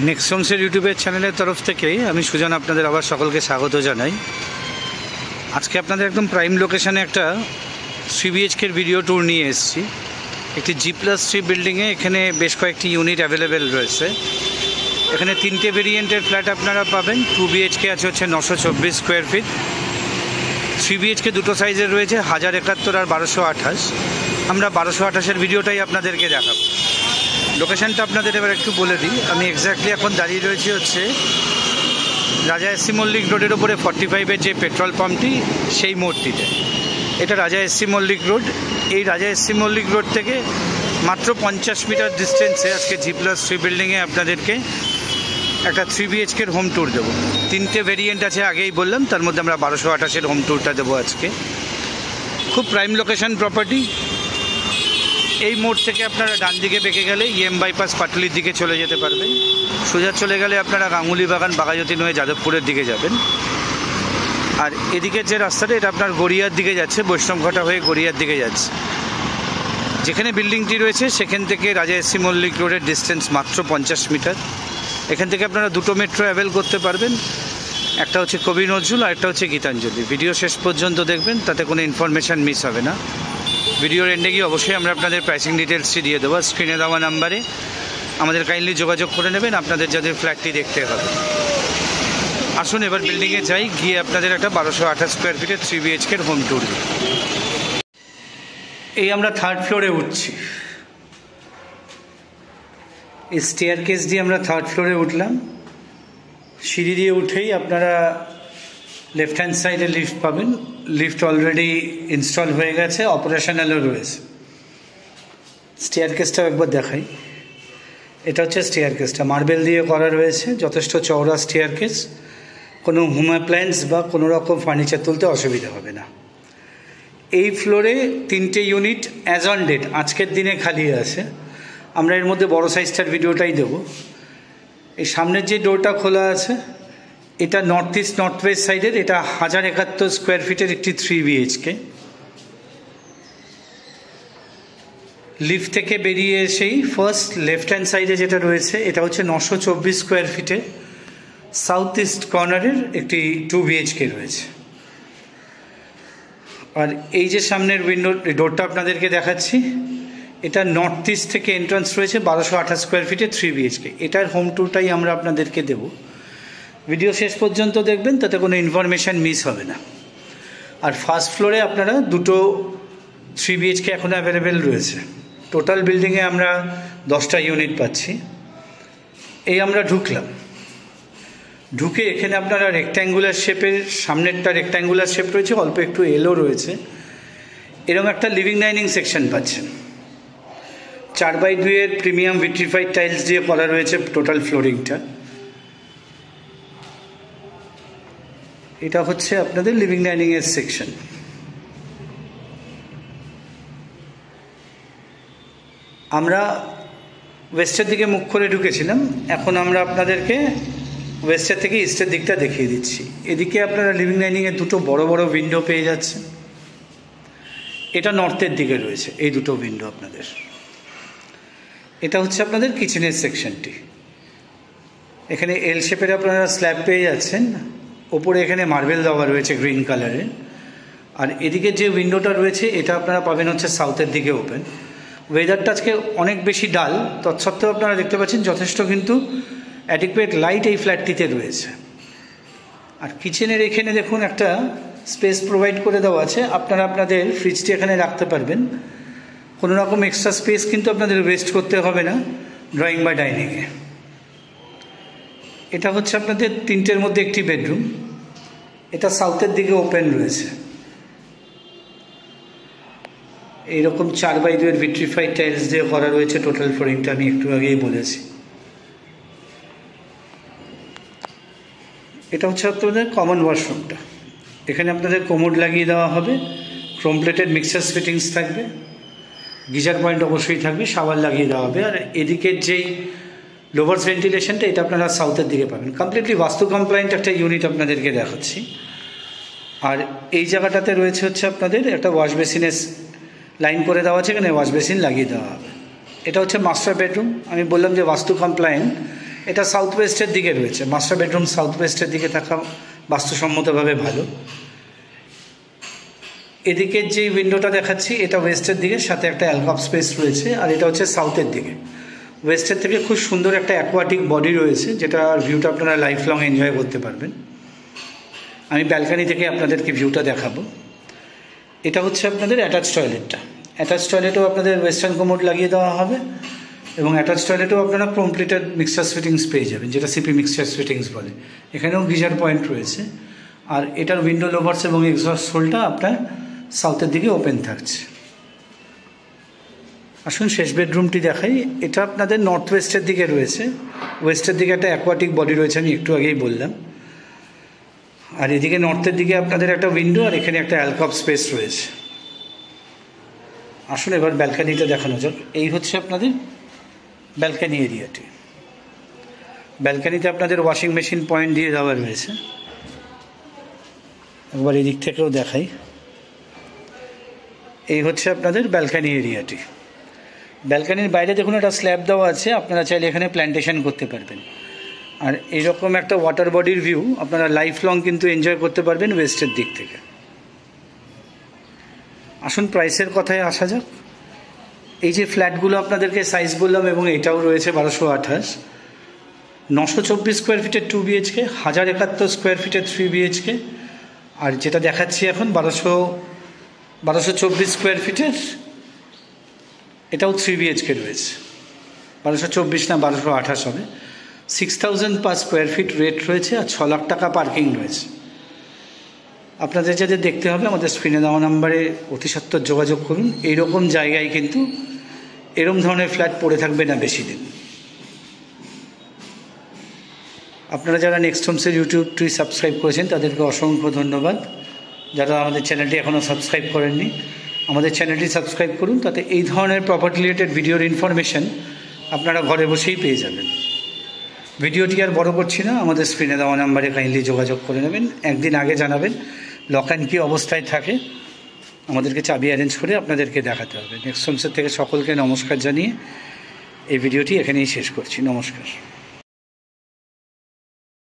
Next হোমসের ইউটিউবের চ্যানেলের তরফ থেকে আমি সুজন আপনাদের আবার সকলকে স্বাগত জানাই। আজকে আপনাদের একদম প্রাইম লোকেশানে একটা 3BHK ভিডিও ট্যুর নিয়ে এসেছি। একটি G+3 বিল্ডিংয়ে এখানে বেশ কয়েকটি ইউনিট অ্যাভেলেবেল রয়েছে। এখানে তিনটে ভেরিয়েন্টের ফ্ল্যাট আপনারা পাবেন। 2BHK আছে হচ্ছে 924 স্কোয়ার ফিট, 3BHK দুটো সাইজের রয়েছে 1071 আর 1228। আমরা 1228-এর ভিডিওটাই আপনাদেরকে দেখাবো। লোকেশানটা আপনাদের এবার একটু বলে দিই। আমি এক্স্যাক্টলি এখন দাঁড়িয়ে রয়েছি হচ্ছে রাজা এসসি মল্লিক রোডের ওপরে 45-এর যে পেট্রোল পাম্পটি সেই মোড়টিতে। এটা রাজা এসসি মল্লিক রোড। এই রাজা এসসি মল্লিক রোড থেকে মাত্র 50 মিটার ডিস্টেন্সে আজকে G+3 বিল্ডিংয়ে আপনাদেরকে একটা 3BHK হোম ট্যুর দেবো। তিনটে ভেরিয়েন্ট আছে, আগেই বললাম। তার মধ্যে আমরা 1228-এর হোম ট্যুরটা দেবো আজকে। খুব প্রাইম লোকেশন প্রপার্টি। এই মোড় থেকে আপনারা ডান দিকে বেঁকে গেলে EM বাইপাস পাটুলির দিকে চলে যেতে পারবেন। সোজা চলে গেলে আপনারা গাঙ্গুলি বাগান বাঘাযতীন হয়ে যাদবপুরের দিকে যাবেন। আর এদিকের যে রাস্তাটা এটা আপনার গড়িয়ার দিকে যাচ্ছে, বৈষ্ণবঘাটা হয়ে গড়িয়ার দিকে যাচ্ছে। যেখানে বিল্ডিংটি রয়েছে সেখান থেকে রাজা এসসি মল্লিক রোডের ডিস্টেন্স মাত্র 50 মিটার। এখান থেকে আপনারা দুটো মেট্রো অ্যাভেল করতে পারবেন। একটা হচ্ছে কবি নজরুল আর একটা হচ্ছে গীতাঞ্জলি। ভিডিও শেষ পর্যন্ত দেখবেন, তাতে কোনো ইনফরমেশান মিস হবে না। ভিডিওর এন্ডে গিয়ে অবশ্যই আমরা আপনাদের প্রাইসিং ডিটেলসটি দিয়ে দেবো। স্ক্রিনে দেওয়া নাম্বারে আমাদের কাইন্ডলি যোগাযোগ করে নেবেন আপনাদের যাদের ফ্ল্যাটটি দেখতে হবে। আসুন এবার বিল্ডিংয়ে যাই, গিয়ে আপনাদের একটা 1228 স্কোয়ার ফিটের 3BHK হোম ট্যুর দিই। এই আমরা 3rd ফ্লোরে উঠছি। এই স্টেয়ার কেস দিয়ে আমরা 3rd ফ্লোরে উঠলাম। সিঁড়ি দিয়ে উঠেই আপনারা লেফট হ্যান্ড সাইডে লিফট পাবেন। লিফট অলরেডি ইনস্টল হয়ে গেছে, অপারেশনালও রয়েছে। স্টেয়ার কেসটাও একবার দেখাই। এটা হচ্ছে স্টেয়ার কেসটা, মার্বেল দিয়ে করা রয়েছে, যথেষ্ট চওড়া স্টেয়ার কেস। কোনো হোম অ্যাপ্লায়েন্স বা কোনো রকম ফার্নিচার তুলতে অসুবিধা হবে না। এই ফ্লোরে 3টে ইউনিট অ্যাজ অন ডেট আজকের দিনে খালি আছে। আমরা এর মধ্যে বড় সাইজটার ভিডিওটাই দেবো। এই সামনের যে ডোরটা খোলা আছে এটা নর্থ ইস্ট নর্থ ওয়েস্ট সাইডের। এটা 1071 স্কোয়ার ফিটের একটি 3BHK। লিফট থেকে বেরিয়ে এসেই ফার্স্ট লেফট হ্যান্ড সাইডে যেটা রয়েছে এটা হচ্ছে 924 স্কোয়ার ফিটে সাউথ ইস্ট কর্নারের একটি 2BHK রয়েছে। আর এই যে সামনের উইন্ডো ডোরটা আপনাদেরকে দেখাচ্ছি, এটা নর্থ ইস্ট থেকে এন্ট্রান্স রয়েছে 1228 স্কোয়ার ফিটে 3BHK। এটার হোম ট্যুরটাই আমরা আপনাদেরকে দেব। ভিডিও শেষ পর্যন্ত দেখবেন, তাতে কোনো ইনফরমেশান মিস হবে না। আর ফার্স্ট ফ্লোরে আপনারা দুটো 3BHK এখন অ্যাভেলেবেল রয়েছে। টোটাল বিল্ডিংয়ে আমরা 10টা ইউনিট পাচ্ছি। এই আমরা ঢুকলাম। ঢুকে এখানে আপনারা রেক্ট্যাঙ্গুলার শেপের, সামনেরটা রেক্ট্যাঙ্গুলার শেপ রয়েছে, অল্প একটু এলও রয়েছে, এরকম একটা লিভিং ডাইনিং সেকশন পাচ্ছেন। 4x2-এর প্রিমিয়াম ভিট্রিফাইড টাইলস দিয়ে করা রয়েছে টোটাল ফ্লোরিংটা। এটা হচ্ছে আপনাদের লিভিং ডাইনিংয়ের সেকশন। আমরা ওয়েস্টের দিকে মুখ করে ঢুকেছিলাম, এখন আমরা আপনাদেরকে ওয়েস্টের থেকে ইস্টের দিকটা দেখিয়ে দিচ্ছি। এদিকে আপনারা লিভিং ডাইনিংয়ের দুটো বড় বড় উইন্ডো পেয়ে যাচ্ছেন। এটা নর্থের দিকে রয়েছে এই দুটো উইন্ডো আপনাদের। এটা হচ্ছে আপনাদের কিচেনের সেকশনটি। এখানে এল শেপের আপনারা স্ল্যাব পেয়ে যাচ্ছেন, ওপরে এখানে মার্বেল দেওয়া রয়েছে গ্রিন কালারের। আর এদিকে যে উইন্ডোটা রয়েছে এটা আপনারা পাবেন হচ্ছে সাউথের দিকে ওপেন। ওয়েদারটা আজকে অনেক বেশি ডাল, তৎসত্ত্বেও আপনারা দেখতে পাচ্ছেন যথেষ্ট কিন্তু অ্যাডিকুয়েট লাইট এই ফ্ল্যাটটিতে রয়েছে। আর কিচেনের এখানে দেখুন একটা স্পেস প্রোভাইড করে দেওয়া আছে, আপনারা আপনাদের ফ্রিজটি এখানে রাখতে পারবেন। কোনো রকম এক্সট্রা স্পেস কিন্তু আপনাদের ওয়েস্ট করতে হবে না ড্রয়িং বা ডাইনিংয়ে। এটা হচ্ছে আপনাদের 3টের মধ্যে একটি বেডরুম। এটা সাউথের দিকে ওপেন রয়েছে। এইরকম 4x2-এর ভিট্রিফাইড টাইলস দিয়ে করা রয়েছে টোটাল ফ্লোরিংটা, আমি একটু আগেই বলেছি। এটা হচ্ছে আপনাদের কমন ওয়াশরুমটা। এখানে আপনাদের কোমোড লাগিয়ে দেওয়া হবে, ক্রোম প্লেটেড মিক্সার ফিটিংস থাকবে, গিজার পয়েন্ট অবশ্যই থাকবে, শাওয়ার লাগিয়ে দেওয়া হবে। আর এদিকের যেই লোভার্স ভেন্টিলেশনটা এটা আপনারা সাউথের দিকে পাবেন। কমপ্লিটলি বাস্তু কমপ্লায়েন্ট একটা ইউনিট আপনাদেরকে দেখাচ্ছি। আর এই জায়গাটাতে রয়েছে হচ্ছে আপনাদের একটা ওয়াশ বেসিনের লাইন করে দেওয়া আছে, এখানে ওয়াশ বেসিন লাগিয়ে দেওয়া হবে। এটা হচ্ছে মাস্টার বেডরুম। আমি বললাম যে বাস্তু কমপ্লায়েন্ট, এটা সাউথ ওয়েস্টের দিকে রয়েছে, মাস্টার বেডরুম সাউথ ওয়েস্টের দিকে থাকা বাস্তুসম্মতভাবে ভালো। এদিকের যে উইন্ডোটা দেখাচ্ছি এটা ওয়েস্টের দিকে, সাথে একটা অ্যালকভ স্পেস রয়েছে, আর এটা হচ্ছে সাউথের দিকে। ওয়েস্টের থেকে খুব সুন্দর একটা অ্যাকোয়াটিক বডি রয়েছে, যেটা ভিউটা আপনারা লাইফ লং এনজয় করতে পারবেন। আমি ব্যালকানি থেকে আপনাদেরকে ভিউটা দেখাবো। এটা হচ্ছে আপনাদের অ্যাটাচ টয়লেটটা। অ্যাটাচ টয়লেটেও আপনাদের ওয়েস্টার্ন কমোড লাগিয়ে দেওয়া হবে, এবং অ্যাটাচ টয়লেটেও আপনারা কমপ্লিটেড মিক্সচার ফিটিংস পেয়ে যাবেন, যেটা সিপি মিক্সচার ফিটিংস বলে। এখানেও গিজার পয়েন্ট রয়েছে, আর এটার উইন্ডো লোভার্স এবং এক্সস্ট হোলটা আপনার সাউথের দিকে ওপেন থাকছে। আসুন শেষ বেডরুমটি দেখাই। এটা আপনাদের নর্থ ওয়েস্টের দিকে রয়েছে, ওয়েস্টের দিকে একটা অ্যাকোয়াটিক বডি রয়েছে, আমি একটু আগেই বললাম। আর এদিকে নর্থের দিকে আপনাদের একটা উইন্ডো, আর এখানে একটা অ্যালকভ স্পেস রয়েছে। আসুন এবার ব্যালকানিটা দেখানো যাক। এই হচ্ছে আপনাদের ব্যালকানি এরিয়াটি। ব্যালকানিতে আপনাদের ওয়াশিং মেশিন পয়েন্ট দিয়ে দেওয়া রয়েছে। একবার এদিক থেকেও দেখাই। এই হচ্ছে আপনাদের ব্যালকানি এরিয়াটি। ব্যালকানির বাইরে দেখুন একটা স্ল্যাব দেওয়া আছে, আপনারা চাইলে এখানে প্ল্যান্টেশন করতে পারবেন। আর এইরকম একটা ওয়াটার বডির ভিউ আপনারা লাইফ লং কিন্তু এনজয় করতে পারবেন ওয়েস্টের দিক থেকে। আসুন প্রাইসের কথায় আসা যাক। এই যে ফ্ল্যাটগুলো আপনাদেরকে সাইজ বললাম, এবং এটাও রয়েছে 1228, 924 স্কোয়ার ফিটের 2 BHK, 1071 স্কোয়ার ফিটের 3 BHK, আর যেটা দেখাচ্ছি এখন 1224 স্কোয়ার ফিটের এটাও 3 BHK রয়েছে। 1224 না 1228 হবে। 6000 পার স্কোয়ার ফিট রেট রয়েছে, আর 6 লাখ টাকা পার্কিং রয়েছে। আপনাদের যাদের দেখতে হবে আমাদের স্ক্রিনে দেওয়া নাম্বারে অতি সত্বর যোগাযোগ করুন। এইরকম জায়গায় কিন্তু এরকম ধরনের ফ্ল্যাট পড়ে থাকবে না বেশি দিন। আপনারা যারা নেক্সট হোমসের ইউটিউবটি সাবস্ক্রাইব করেছেন তাদেরকে অসংখ্য ধন্যবাদ। যারা আমাদের চ্যানেলটি এখনও সাবস্ক্রাইব করেননি, আমাদের চ্যানেলটি সাবস্ক্রাইব করুন, তাতে এই ধরনের প্রপার্টি রিলেটেড ভিডিওর ইনফরমেশান আপনারা ঘরে বসেই পেয়ে যাবেন। ভিডিওটি আর বড় করছি না, আমাদের স্ক্রিনে দেওয়া নাম্বারে কাইন্ডলি যোগাযোগ করে নেবেন। একদিন আগে জানাবেন লক অ্যান্ড কি অবস্থায় থাকে, আমাদেরকে চাবি অ্যারেঞ্জ করে আপনাদেরকে দেখাতে হবে। নেক্সট হোমসের থেকে সকলকে নমস্কার জানিয়ে এই ভিডিওটি এখানেই শেষ করছি। নমস্কার।